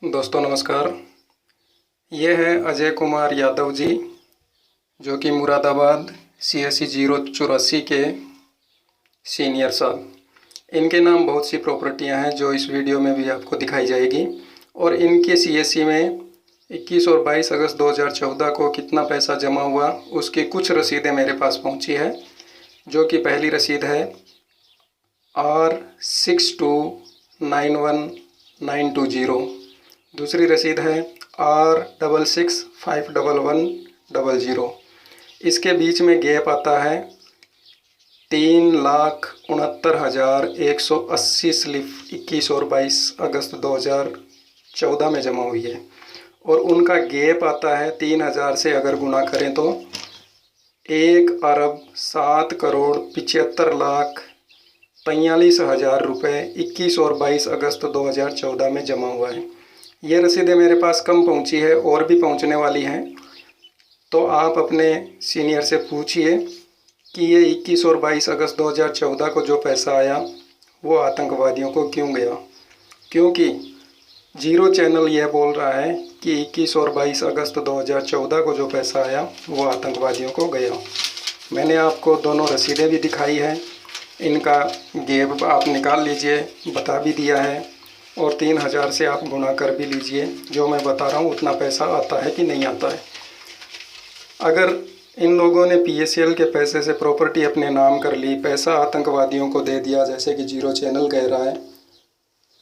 दोस्तों नमस्कार। ये है अजय कुमार यादव जी, जो कि मुरादाबाद CSE 084 के सीनियर साहब। इनके नाम बहुत सी प्रॉपर्टियां हैं जो इस वीडियो में भी आपको दिखाई जाएगी। और इनके CSE में 21 और 22 अगस्त 2014 को कितना पैसा जमा हुआ उसकी कुछ रसीदें मेरे पास पहुंची है। जो कि पहली रसीद है R62911920। दूसरी रसीद है R66511100। इसके बीच में गैप आता है 3,69,180 स्लिप 21 और 22 अगस्त 2014 में जमा हुई है। और उनका गैप आता है 3,000 से अगर गुना करें तो 1,07,75,43,000 रुपये 21 और 22 अगस्त 2014 में जमा हुआ है। ये रसीदें मेरे पास कम पहुंची है और भी पहुंचने वाली हैं। तो आप अपने सीनियर से पूछिए कि ये 21 और 22 अगस्त 2014 को जो पैसा आया वो आतंकवादियों को क्यों गया। क्योंकि जीरो चैनल यह बोल रहा है कि 21 और 22 अगस्त 2014 को जो पैसा आया वो आतंकवादियों को गया। मैंने आपको दोनों रसीदें भी दिखाई है, इनका गैप आप निकाल लीजिए, बता भी दिया है। और 3,000 से आप गुणा कर भी लीजिए, जो मैं बता रहा हूँ उतना पैसा आता है कि नहीं आता है। अगर इन लोगों ने PSL के पैसे से प्रॉपर्टी अपने नाम कर ली, पैसा आतंकवादियों को दे दिया जैसे कि जीरो चैनल कह रहा है,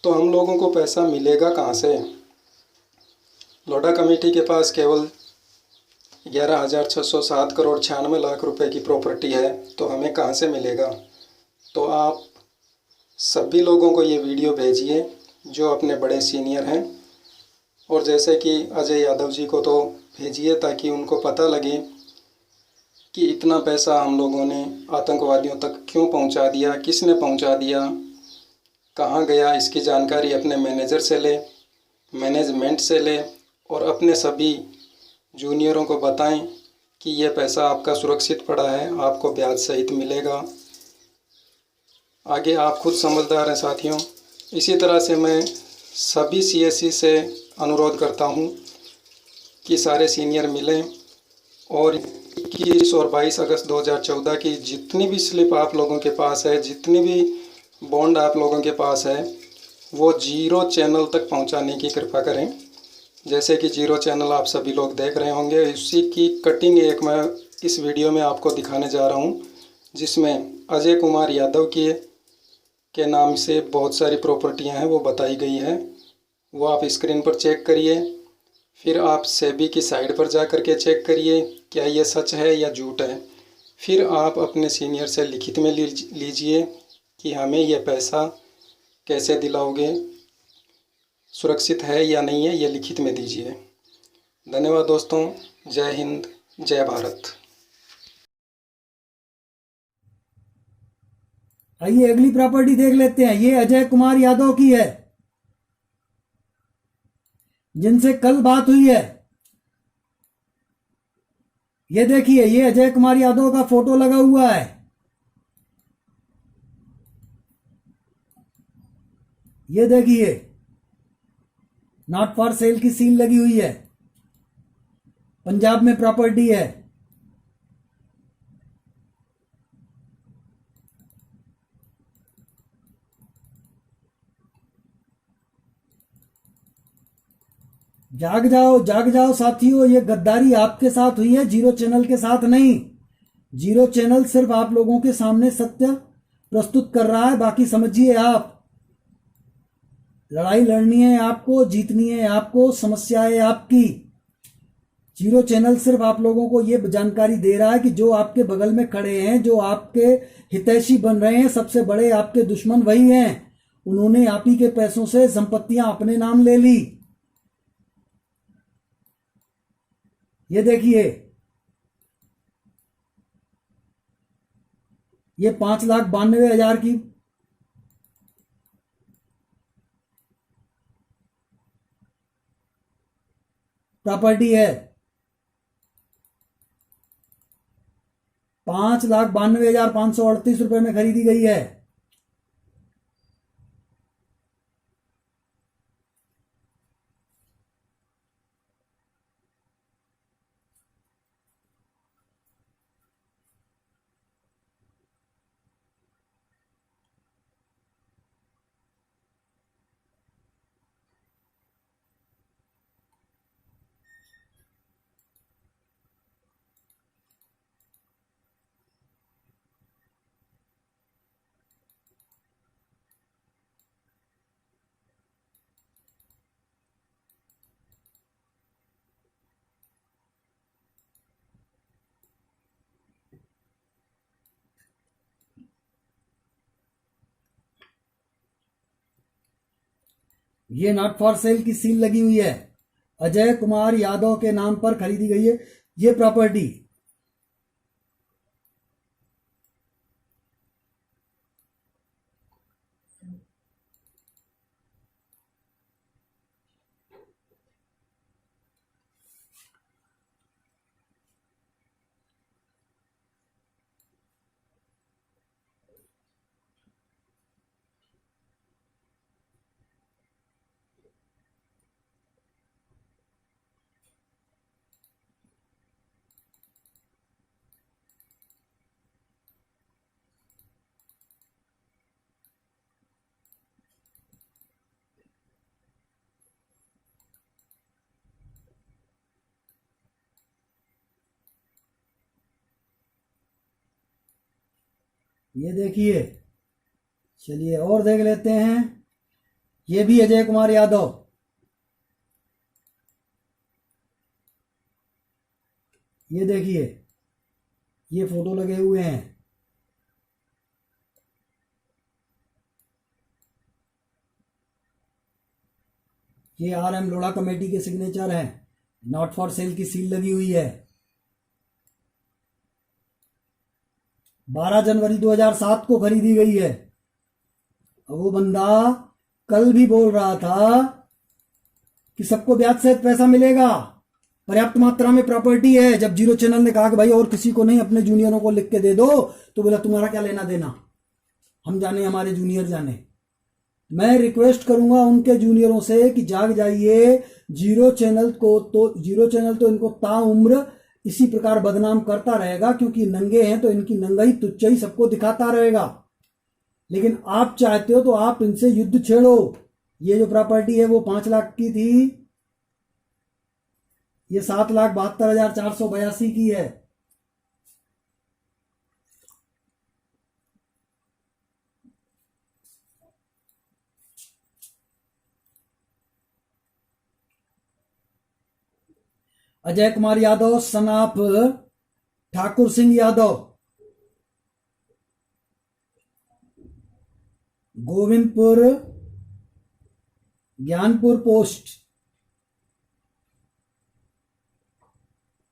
तो हम लोगों को पैसा मिलेगा कहाँ से। लोढ़ा कमेटी के पास केवल 11,607 करोड़ 96 लाख रुपए की प्रॉपर्टी है, तो हमें कहाँ से मिलेगा। तो आप सभी लोगों को ये वीडियो भेजिए जो अपने बड़े सीनियर हैं। और जैसे कि अजय यादव जी को तो भेजिए ताकि उनको पता लगे कि इतना पैसा हम लोगों ने आतंकवादियों तक क्यों पहुंचा दिया, किसने पहुंचा दिया, कहाँ गया। इसकी जानकारी अपने मैनेजर से ले, मैनेजमेंट से ले और अपने सभी जूनियरों को बताएं कि यह पैसा आपका सुरक्षित पड़ा है, आपको ब्याज सहित मिलेगा। आगे आप खुद समझदार हैं साथियों। इसी तरह से मैं सभी CSE से अनुरोध करता हूं कि सारे सीनियर मिलें और 21 और 22 अगस्त 2014 की जितनी भी स्लिप आप लोगों के पास है, जितनी भी बॉन्ड आप लोगों के पास है, वो जीरो चैनल तक पहुंचाने की कृपा करें। जैसे कि जीरो चैनल आप सभी लोग देख रहे होंगे, उसी की कटिंग एक मैं इस वीडियो में आपको दिखाने जा रहा हूं, जिसमें अजय कुमार यादव के नाम से बहुत सारी प्रॉपर्टियां हैं वो बताई गई है। वो आप स्क्रीन पर चेक करिए। फिर आप सेबी की साइट पर जा कर के चेक करिए क्या ये सच है या झूठ है। फिर आप अपने सीनियर से लिखित में लीजिए कि हमें यह पैसा कैसे दिलाओगे, सुरक्षित है या नहीं है, ये लिखित में दीजिए। धन्यवाद दोस्तों। जय हिंद, जय भारत। आइए अगली प्रॉपर्टी देख लेते हैं। ये अजय कुमार यादव की है, जिनसे कल बात हुई है। ये देखिए, ये अजय कुमार यादव का फोटो लगा हुआ है। ये देखिए, नॉट फॉर सेल की सील लगी हुई है। पंजाब में प्रॉपर्टी है। जाग जाओ साथियों, ये गद्दारी आपके साथ हुई है, जीरो चैनल के साथ नहीं। जीरो चैनल सिर्फ आप लोगों के सामने सत्य प्रस्तुत कर रहा है। बाकी समझिए, आप लड़ाई लड़नी है आपको, जीतनी है आपको, समस्या है आपकी। जीरो चैनल सिर्फ आप लोगों को ये जानकारी दे रहा है कि जो आपके बगल में खड़े हैं, जो आपके हितैषी बन रहे हैं, सबसे बड़े आपके दुश्मन वही हैं। उन्होंने आप ही के पैसों से संपत्तियां अपने नाम ले ली। ये देखिए, ये 5,92,000 की प्रॉपर्टी है। 5,92,538 रुपए में खरीदी गई है। ये नॉट फॉर सेल की सील लगी हुई है, अजय कुमार यादव के नाम पर खरीदी गई है ये प्रॉपर्टी। ये देखिए, चलिए और देख लेते हैं। ये भी अजय कुमार यादव, ये देखिए, ये फोटो लगे हुए हैं। ये RM लोढ़ा कमेटी के सिग्नेचर हैं, नॉट फॉर सेल की सील लगी हुई है। 12 जनवरी 2007 को खरीदी गई है। अब वो बंदा कल भी बोल रहा था कि सबको ब्याज सहित पैसा मिलेगा, पर्याप्त मात्रा में प्रॉपर्टी है। जब जीरो चैनल ने कहा कि भाई और किसी को नहीं, अपने जूनियरों को लिख के दे दो, तो बोला तुम्हारा क्या लेना देना, हम जाने, हमारे जूनियर जाने। मैं रिक्वेस्ट करूंगा उनके जूनियरों से कि जाग जाइए। जीरो चैनल तो इनको ताउम्र इसी प्रकार बदनाम करता रहेगा, क्योंकि नंगे हैं तो इनकी नंगाई तुच्चाई सबको दिखाता रहेगा। लेकिन आप चाहते हो तो आप इनसे युद्ध छेड़ो। ये जो प्रॉपर्टी है वो 5 लाख की थी, ये 7,72,482 की है। Ajay Kumar Yadav son of Thakur Singh Yadav, Govindpur Gyanpur post,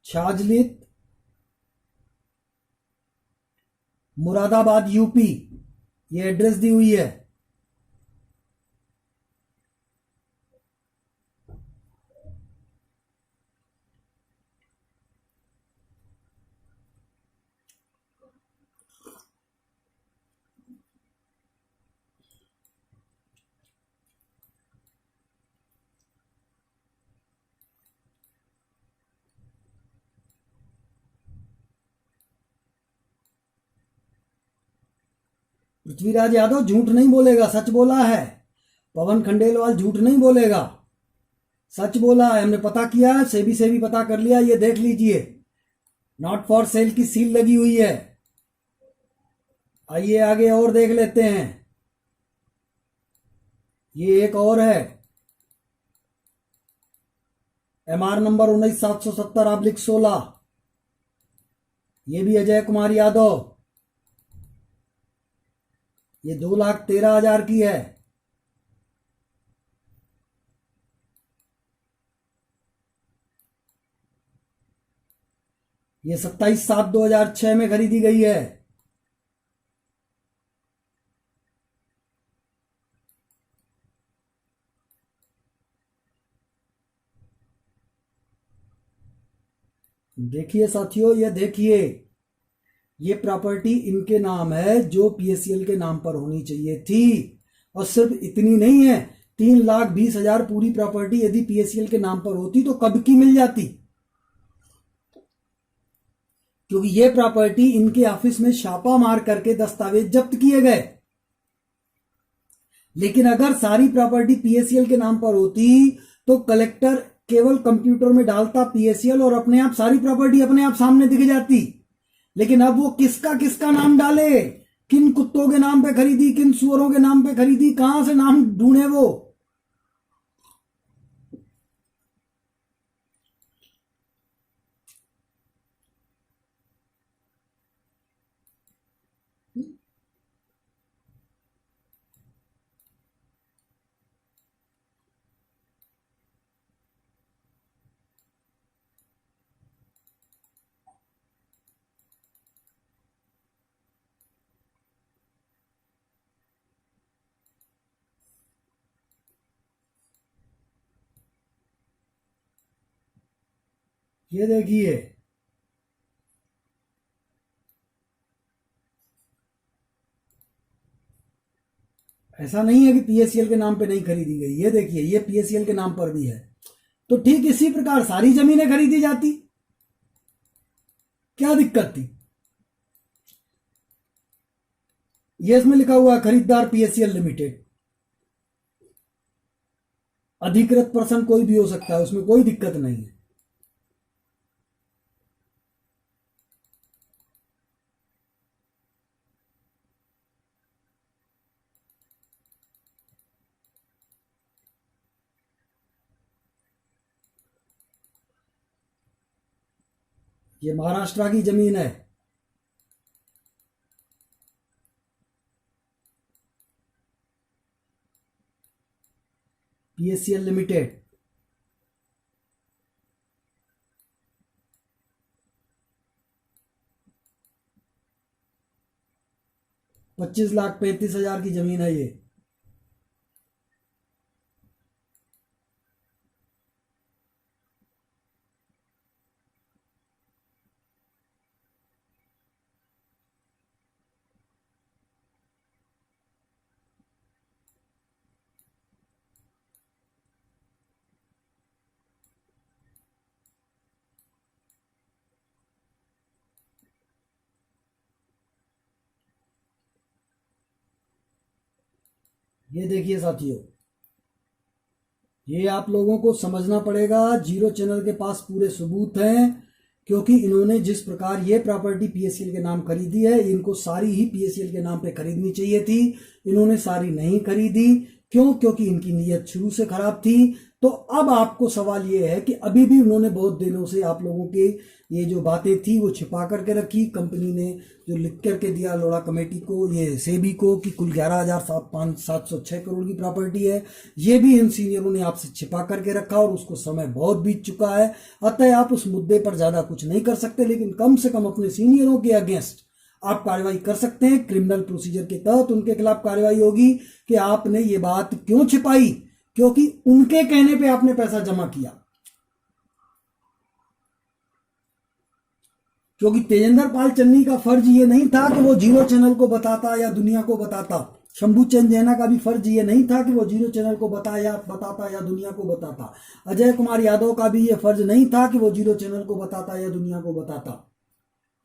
Chhajlet Moradabad UP, ये एड्रेस दी हुई है। पृथ्वीराज यादव झूठ नहीं बोलेगा, सच बोला है। पवन खंडेलवाल झूठ नहीं बोलेगा, सच बोला है। हमने पता किया, सेबी से भी पता कर लिया, ये देख लीजिए, नॉट फॉर सेल की सील लगी हुई है। आइए आगे और देख लेते हैं। ये एक और है, MR नंबर 19,770/16, ये भी अजय कुमार यादव, ये 2,13,000 की है। ये 27/7/2006 में खरीदी गई है। देखिए साथियों, ये देखिए, ये प्रॉपर्टी इनके नाम है जो PSEL के नाम पर होनी चाहिए थी। और सिर्फ इतनी नहीं है, 3,20,000 पूरी प्रॉपर्टी यदि PSEL के नाम पर होती तो कब की मिल जाती, क्योंकि ये प्रॉपर्टी इनके ऑफिस में छापा मार करके दस्तावेज जब्त किए गए। लेकिन अगर सारी प्रॉपर्टी PSEL के नाम पर होती तो कलेक्टर केवल कंप्यूटर में डालता PSEL और अपने आप सारी प्रॉपर्टी अपने आप सामने दिख जाती। लेकिन अब वो किसका किसका नाम डाले, किन कुत्तों के नाम पे खरीदी, किन सुअरों के नाम पे खरीदी, कहां से नाम ढूंढे वो। ये देखिए, ऐसा नहीं है कि पीएससीएल के नाम पे नहीं खरीदी गई। ये देखिए, ये पीएससीएल के नाम पर भी है। तो ठीक इसी प्रकार सारी जमीनें खरीदी जाती, क्या दिक्कत थी? ये इसमें लिखा हुआ है खरीदार पीएससीएल लिमिटेड, अधिकृत पर्सन कोई भी हो सकता है, उसमें कोई दिक्कत नहीं है। ये महाराष्ट्र की जमीन है। पीएससीएल लिमिटेड, $25,35,000 की जमीन है ये। ये देखिए साथियों, ये आप लोगों को समझना पड़ेगा। जीरो चैनल के पास पूरे सबूत हैं, क्योंकि इन्होंने जिस प्रकार ये प्रॉपर्टी पीएससीएल के नाम खरीदी है, इनको सारी ही पीएससीएल के नाम पे खरीदनी चाहिए थी। इन्होंने सारी नहीं खरीदी। क्यों? क्योंकि इनकी नीयत शुरू से खराब थी। तो अब आपको सवाल ये है कि अभी भी उन्होंने बहुत दिनों से आप लोगों के ये जो बातें थी वो छिपा करके रखी। कंपनी ने जो लिख करके दिया लोढ़ा कमेटी को, ये सेबी को, कि कुल 11,706 करोड़ की प्रॉपर्टी है, ये भी इन सीनियरों ने आपसे छिपा करके रखा और उसको समय बहुत बीत चुका है। अतः आप उस मुद्दे पर ज्यादा कुछ नहीं कर सकते, लेकिन कम से कम अपने सीनियरों के अगेंस्ट आप कार्रवाई कर सकते हैं। क्रिमिनल प्रोसीजर के तहत उनके खिलाफ कार्रवाई होगी कि आपने ये बात क्यों छिपाई, क्योंकि उनके कहने पे आपने पैसा जमा किया। क्योंकि तेजेंद्र पाल चन्नी का फर्ज ये नहीं था कि वो जीरो चैनल को बताता या दुनिया को बताता। शंभू चंद जैना का भी फर्ज ये नहीं था कि वो जीरो चैनल को बताता या दुनिया को बताता। अजय कुमार यादव का भी ये फर्ज नहीं था कि वो जीरो चैनल को बताता या दुनिया को बताता।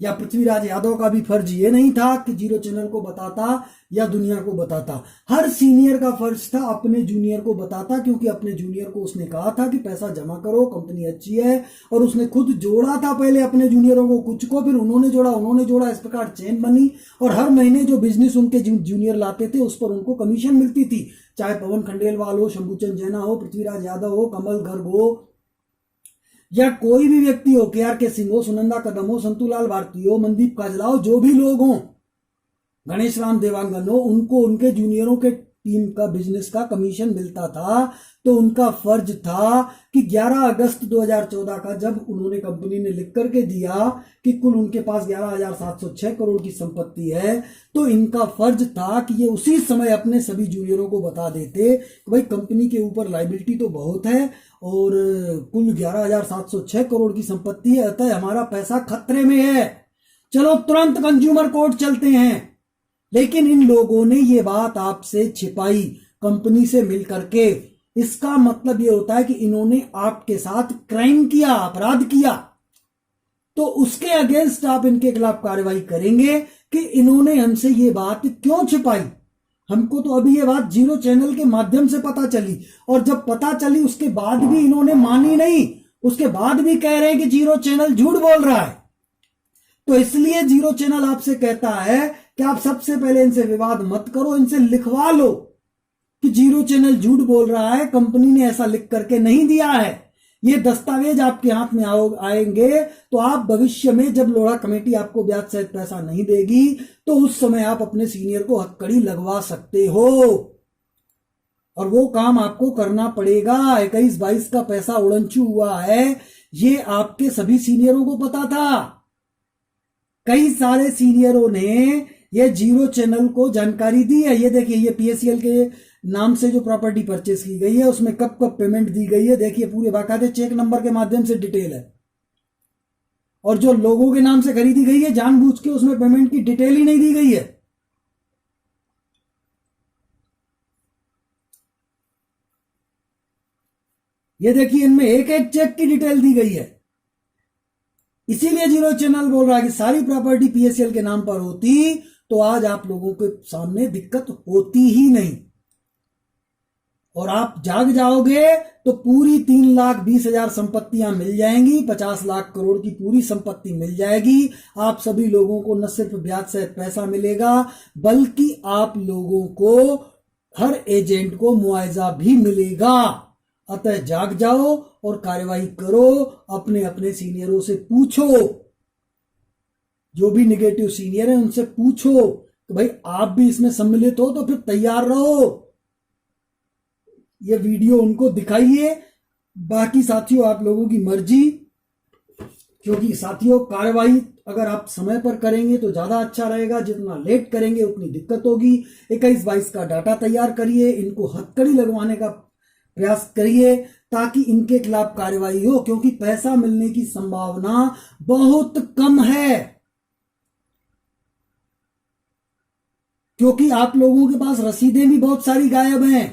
या पृथ्वीराज यादव का भी फर्ज ये नहीं था कि जीरो चैनल को बताता या दुनिया को बताता। हर सीनियर का फर्ज था अपने जूनियर को बताता, क्योंकि अपने जूनियर को उसने कहा था कि पैसा जमा करो, कंपनी अच्छी है। और उसने खुद जोड़ा था पहले अपने जूनियरों को कुछ को, फिर उन्होंने जोड़ा, इस प्रकार चेन बनी। और हर महीने जो बिजनेस उनके जूनियर लाते थे उस पर उनको कमीशन मिलती थी, चाहे पवन खंडेलवाल हो, शंभूचंद जैना हो, पृथ्वीराज यादव हो, कमल गर्ग हो, या कोई भी व्यक्ति हो, KRK सिंह हो, सुनंदा कदम हो, संतूलाल भारती हो, मनदीप काजला हो, जो भी लोग हों, गणेश राम देवांगन हो, उनको उनके जूनियरों के टीम का बिजनेस का कमीशन मिलता था। तो उनका फर्ज था कि 11 अगस्त 2014 का जब उन्होंने कंपनी ने लिख करके दिया कि कुल उनके पास 11,706 करोड़ की संपत्ति है, तो इनका फर्ज था कि ये उसी समय अपने सभी जूनियरों को बता देते कि भाई कंपनी के ऊपर लाइबिलिटी तो बहुत है और कुल 11,706 करोड़ की संपत्ति है, अतः हमारा पैसा खतरे में है, चलो तुरंत कंज्यूमर कोर्ट चलते हैं। लेकिन इन लोगों ने ये बात आपसे छिपाई कंपनी से मिल करके। इसका मतलब ये होता है कि इन्होंने आपके साथ क्राइम किया, अपराध किया। तो उसके अगेंस्ट आप इनके खिलाफ कार्रवाई करेंगे कि इन्होंने हमसे ये बात क्यों छिपाई। हमको तो अभी ये बात जीरो चैनल के माध्यम से पता चली, और जब पता चली उसके बाद भी इन्होंने मानी नहीं, उसके बाद भी कह रहे हैं कि जीरो चैनल झूठ बोल रहा है। तो इसलिए जीरो चैनल आपसे कहता है कि आप सबसे पहले इनसे विवाद मत करो, इनसे लिखवा लो कि जीरो चैनल झूठ बोल रहा है, कंपनी ने ऐसा लिख करके नहीं दिया है। ये दस्तावेज आपके हाथ में आएंगे तो आप भविष्य में जब लोढ़ा कमेटी आपको ब्याज सहित पैसा नहीं देगी तो उस समय आप अपने सीनियर को हथकड़ी लगवा सकते हो, और वो काम आपको करना पड़ेगा। 21-22 का पैसा उड़नछू हुआ है, ये आपके सभी सीनियरों को पता था। कई सारे सीनियरों ने ये जीरो चैनल को जानकारी दी है। ये देखिए, ये पीएससीएल के नाम से जो प्रॉपर्टी परचेस की गई है उसमें कब कब पेमेंट दी गई है, देखिए पूरे बाकायदे चेक नंबर के माध्यम से डिटेल है। और जो लोगों के नाम से खरीदी गई है जानबूझ के उसमें पेमेंट की डिटेल ही नहीं दी गई है। ये देखिए इनमें एक एक चेक की डिटेल दी गई है। इसीलिए जीरो चैनल बोल रहा है कि सारी प्रॉपर्टी पीएसएल के नाम पर होती तो आज आप लोगों के सामने दिक्कत होती ही नहीं, और आप जाग जाओगे तो पूरी 3,20,000 संपत्तियां मिल जाएंगी, 50 लाख करोड़ की पूरी संपत्ति मिल जाएगी। आप सभी लोगों को न सिर्फ ब्याज सहित पैसा मिलेगा बल्कि आप लोगों को हर एजेंट को मुआवजा भी मिलेगा। अतः जाग जाओ और कार्यवाही करो, अपने अपने सीनियरों से पूछो, जो भी निगेटिव सीनियर है उनसे पूछो कि भाई आप भी इसमें सम्मिलित हो तो फिर तैयार रहो। ये वीडियो उनको दिखाइए। बाकी साथियों आप लोगों की मर्जी, क्योंकि साथियों कार्यवाही अगर आप समय पर करेंगे तो ज्यादा अच्छा रहेगा, जितना लेट करेंगे उतनी दिक्कत होगी। 21-22 का डाटा तैयार करिए, इनको हथकड़ी लगवाने का प्रयास करिए ताकि इनके खिलाफ कार्यवाही हो, क्योंकि पैसा मिलने की संभावना बहुत कम है। क्योंकि आप लोगों के पास रसीदें भी बहुत सारी गायब हैं।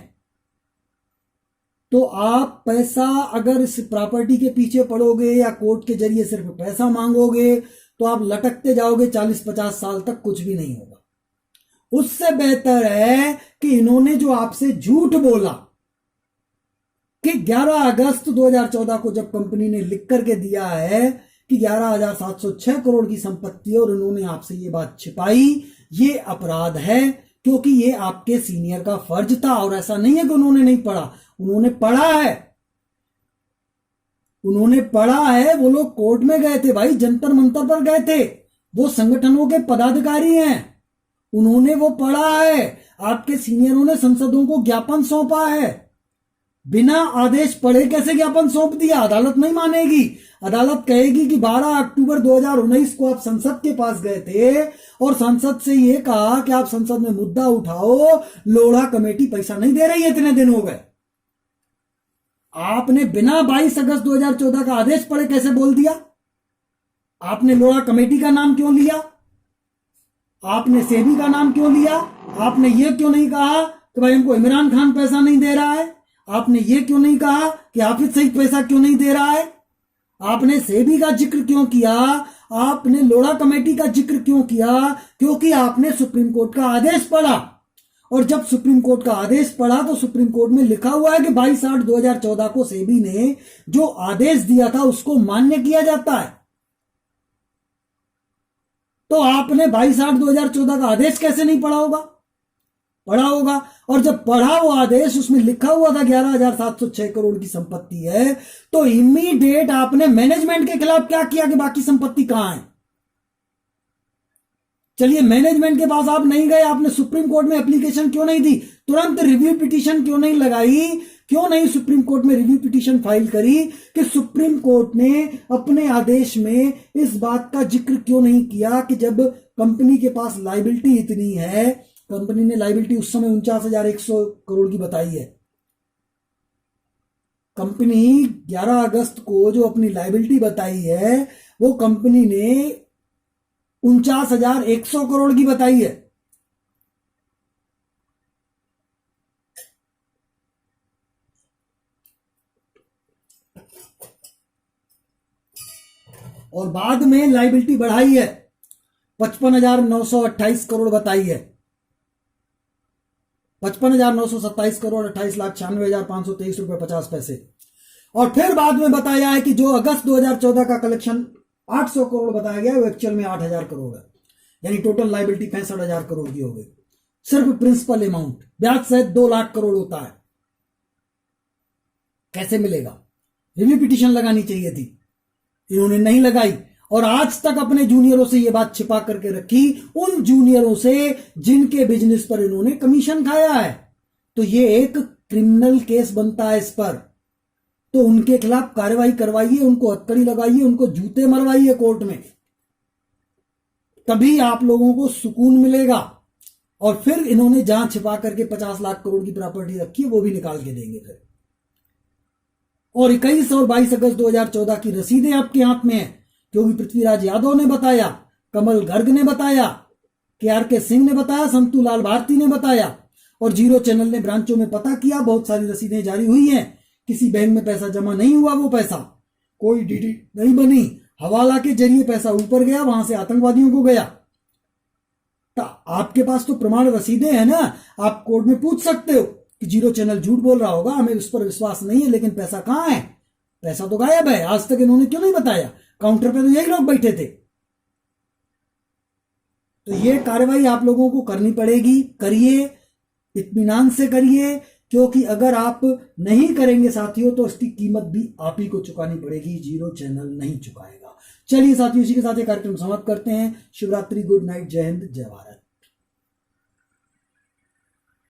तो आप पैसा अगर इस प्रॉपर्टी के पीछे पड़ोगे या कोर्ट के जरिए सिर्फ पैसा मांगोगे तो आप लटकते जाओगे, 40-50 साल तक कुछ भी नहीं होगा। उससे बेहतर है कि इन्होंने जो आपसे झूठ बोला कि 11 अगस्त 2014 को जब कंपनी ने लिख करके दिया है कि 11,706 करोड़ की संपत्ति है और इन्होंने आपसे ये बात छिपाई, ये अपराध है, क्योंकि ये आपके सीनियर का फर्ज था। और ऐसा नहीं है कि उन्होंने नहीं पढ़ा, उन्होंने पढ़ा है, उन्होंने पढ़ा है। वो लोग कोर्ट में गए थे भाई, जंतर मंतर पर गए थे, वो संगठनों के पदाधिकारी हैं, उन्होंने वो पढ़ा है। आपके सीनियरों ने संसदों को ज्ञापन सौंपा है, बिना आदेश पढ़े कैसे ज्ञापन सौंप दिया? अदालत नहीं मानेगी। अदालत कहेगी कि 12 अक्टूबर 2019 को आप संसद के पास गए थे और संसद से ये कहा कि आप संसद में मुद्दा उठाओ, लोढ़ा कमेटी पैसा नहीं दे रही है, इतने दिन हो गए। आपने बिना 22 अगस्त 2014 का आदेश पढ़े कैसे बोल दिया? आपने लोढ़ा कमेटी का नाम क्यों लिया? आपने सेबी का नाम क्यों लिया? आपने ये क्यों नहीं कहा कि भाई हमको इमरान खान पैसा नहीं दे रहा है? आपने ये क्यों नहीं कहा कि हाफिज सईद पैसा क्यों नहीं दे रहा है? आपने सेबी का जिक्र क्यों किया? आपने लोढ़ा कमेटी का जिक्र क्यों किया? क्योंकि आपने सुप्रीम कोर्ट का आदेश पढ़ा, और जब सुप्रीम कोर्ट का आदेश पढ़ा तो सुप्रीम कोर्ट में लिखा हुआ है कि 22/8/2014 को सेबी ने जो आदेश दिया था उसको मान्य किया जाता है। तो आपने 22/8/2014 का आदेश कैसे नहीं पढ़ा होगा? पढ़ा होगा। और जब पढ़ा वो आदेश, उसमें लिखा हुआ था 11,706 करोड़ की संपत्ति है, तो इमीडिएट आपने मैनेजमेंट के खिलाफ क्या किया कि बाकी संपत्ति कहां है? चलिए, मैनेजमेंट के पास आप नहीं गए, आपने सुप्रीम कोर्ट में एप्लीकेशन क्यों नहीं दी? तुरंत रिव्यू पिटीशन क्यों नहीं लगाई? क्यों नहीं सुप्रीम कोर्ट में रिव्यू पिटीशन फाइल करी कि सुप्रीम कोर्ट ने अपने आदेश में इस बात का जिक्र क्यों नहीं किया कि जब कंपनी के पास लायबिलिटी इतनी है, कंपनी ने लायबिलिटी उस समय 49,100 करोड़ की बताई है। कंपनी 11 अगस्त को जो अपनी लायबिलिटी बताई है वो कंपनी ने 49,100 करोड़ की बताई है। और बाद में लायबिलिटी बढ़ाई है, 55,928 करोड़ बताई है, 55,927 करोड़ 28,96,523 रुपए 50 पैसे। और फिर बाद में बताया है कि जो अगस्त 2014 का कलेक्शन 800 करोड़ बताया गया वो एक्चुअल में 8,000 करोड़ है, यानी टोटल लायबिलिटी 65,000 करोड़ की हो गई। सिर्फ प्रिंसिपल अमाउंट ब्याज सहित 2 लाख करोड़ होता है। कैसे मिलेगा? रिव्यू पिटीशन लगानी चाहिए थी, इन्होंने नहीं लगाई, और आज तक अपने जूनियरों से यह बात छिपा करके रखी, उन जूनियरों से जिनके बिजनेस पर इन्होंने कमीशन खाया है। तो ये एक क्रिमिनल केस बनता है इस पर, तो उनके खिलाफ कार्रवाई करवाइए, उनको हथकड़ी लगाइए, उनको जूते मरवाइए कोर्ट में, तभी आप लोगों को सुकून मिलेगा। और फिर इन्होंने जहां छिपा करके 50 लाख करोड़ की प्रॉपर्टी रखी है वो भी निकाल के देंगे फिर। और 21 और 22 अगस्त 2014 की रसीदें आपके हाथ में है क्योंकि पृथ्वीराज यादव ने बताया, कमल गर्ग ने बताया, के सिंह ने बताया, संतू लाल भारती ने बताया, और जीरो चैनल ने ब्रांचों में पता किया, बहुत सारी रसीदें जारी हुई हैं, किसी बैंक में पैसा जमा नहीं हुआ, वो पैसा कोई डीडी नहीं बनी, हवाला के जरिए पैसा ऊपर गया, वहां से आतंकवादियों को गया। तो आपके पास तो प्रमाण रसीदें हैं ना, आप कोर्ट में पूछ सकते हो कि जीरो चैनल झूठ बोल रहा होगा, हमें उस पर विश्वास नहीं है, लेकिन पैसा कहां है? पैसा तो गायब है, आज तक इन्होंने क्यों नहीं बताया? काउंटर पे तो यही लोग बैठे थे। तो ये कार्रवाई आप लोगों को करनी पड़ेगी, करिए, इत्मीनान से करिए, क्योंकि अगर आप नहीं करेंगे साथियों तो इसकी कीमत भी आप ही को चुकानी पड़ेगी, जीरो चैनल नहीं चुकाएगा। चलिए साथियों, इसी के साथ ये कार्यक्रम समाप्त करते हैं। शिवरात्रि, गुड नाइट, जय हिंद, जय भारत।